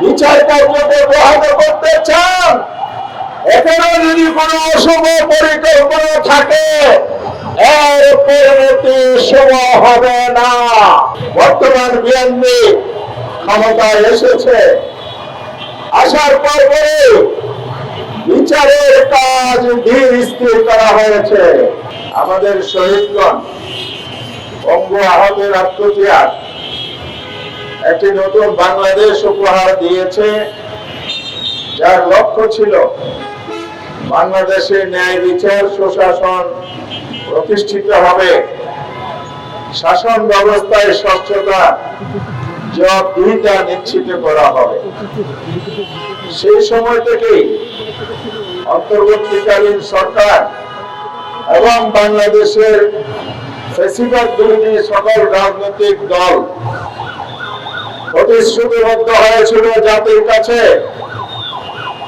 বিচার কার্যকে ব্যাহত করতে চান, এখানে যদি কোনো অশুভ পরিকল্পনা থাকে এর পরিণতি শুভ হবে না। বর্তমান বিএনপি ক্ষমতায় এসেছে, আসার পর বিচারের কাজ ধীর স্থির করা হয়েছে। আমাদের শহীদগণ, বঙ্গ আহতের আত্মত্যাগ একটি নতুন বাংলাদেশ উপহার দিয়েছে, যার লক্ষ্য ছিল বাংলাদেশের ন্যায় বিচার সুশাসন প্রতিষ্ঠিত হবে, শাসন ব্যবস্থায় স্বচ্ছতা জবাবদিহিতা নিশ্চিত করা হবে। সেই সময় থেকেই অন্তর্বর্তীকালীন সরকার এবং বাংলাদেশের ফ্যাসিবাদ বিরোধী সকল রাজনৈতিক দল প্রতিশ্রুতিবদ্ধ হয়েছিল জাতির কাছে।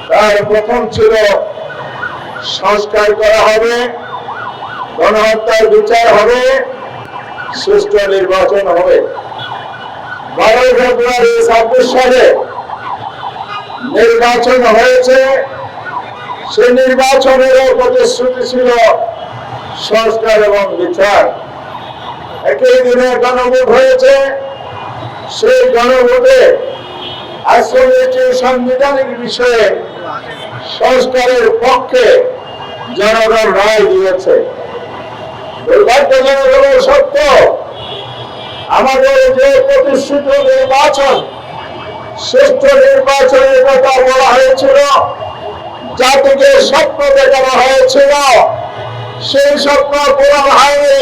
তার প্রথম ছিল সংস্কার করা হবে, গণহত্যার বিচার হবে, সুষ্ঠু নির্বাচন হবে। 12 ফেব্রুয়ারি 26 সালে নির্বাচন হয়েছে। সে নির্বাচনেরও প্রতিশ্রুতি ছিল সংস্কার এবং বিচার। একই দিনে গণভোট হয়েছে। সেই গণভোটে 48টি সাংবিধানিক বিষয়ে সংস্কারের পক্ষে জনগণ রায় দিয়েছে। দুর্ভাগ্যজনক হলেও সত্য, আমাদের যে প্রতিষ্ঠিত নির্বাচন, শ্রেষ্ঠ নির্বাচনের কথা বলা হয়েছিল, জাতিকে স্বপ্ন দেখানো হয়েছিল, সেই স্বপ্ন পূরণ হয়নি।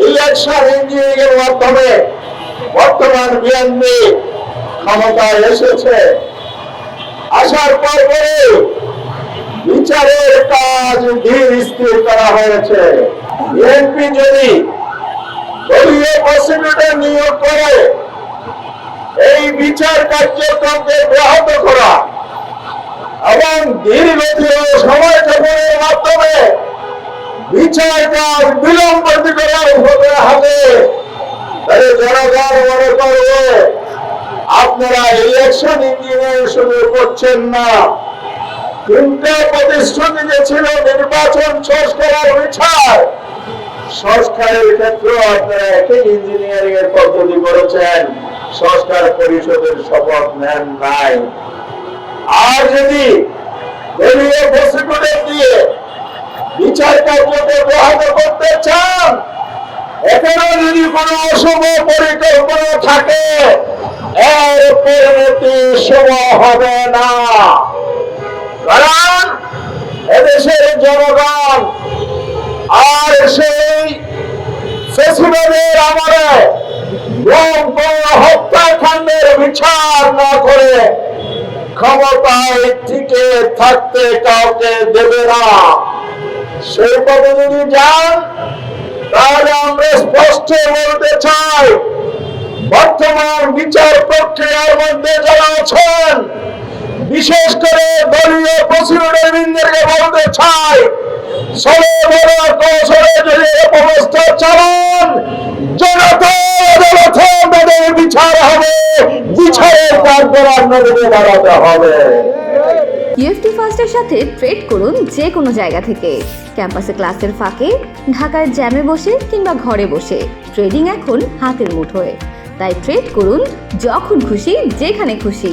ইলেকশন ইঞ্জিনিয়ারিং এর মাধ্যমে বর্তমান বিএনপি ক্ষমতায় এসেছে। আসার পর বিচারের কাজ ধীর স্থির করা হয়েছে। বিএনপি যদি দলীয় প্রসিকিউটর নিয়োগ করে এই বিচার কার্যক্রমকে ব্যাহত করা এবং দীর্ঘদিন সময় যাপনের মাধ্যমে বিচার কাজ বিলম্বিত করার হতে হবে, তাহলে জনগণ মনে করবে আপনারা ইলেকশন ইঞ্জিনিয়ারিং শুরু করছেন না, কিন্তু প্রতিশ্রুতি যে ছিল নির্বাচন সংস্কারের বিচার সংস্কারের ক্ষেত্রে আপনারা একই ইঞ্জিনিয়ারিং এর পদ্ধতি করেছেন, সংস্কার পরিষদের শপথ নেন নাই। আর যদি দলীয় প্রসিকিউটর দিয়ে বিচার কার্যকে ব্যাহত করতে চান, এখানে যদি কোনো অশুভ পরিকল্পনা থাকে এর পরিণতি শুভ হবে না। কারণ এদেশের জনগণ আর সেই ফ্যাসিবাদের আমলে হত্যাকাণ্ডের বিচার না করে ক্ষমতায় টিকে থাকতে কাউকে দেবে না। সেই পথে যদি যান, তাহলে আমরা স্পষ্ট বলতে চাই, বর্তমান বিচার প্রক্রিয়ার মধ্যে যারা আছেন, বিশেষ করে দলীয় প্রসিকিউটর বৃন্দকে বলতে চাই, সরে বড় কৌশলে যদি অবস্থা চালান, জনতা আদালতে তাদের বিচার হবে, বিচারের কার্যক্রম আপনাদেরকে বাড়াতে হবে। ইউএফটি ফার্স্টের সাথে ট্রেড করুন যে কোনো জায়গা থেকে। ক্যাম্পাসে ক্লাসের ফাঁকে, ঢাকার জ্যামে বসে কিংবা ঘরে বসে ট্রেডিং এখন হাতের মুঠোয়। তাই ট্রেড করুন যখন খুশি, যেখানে খুশি।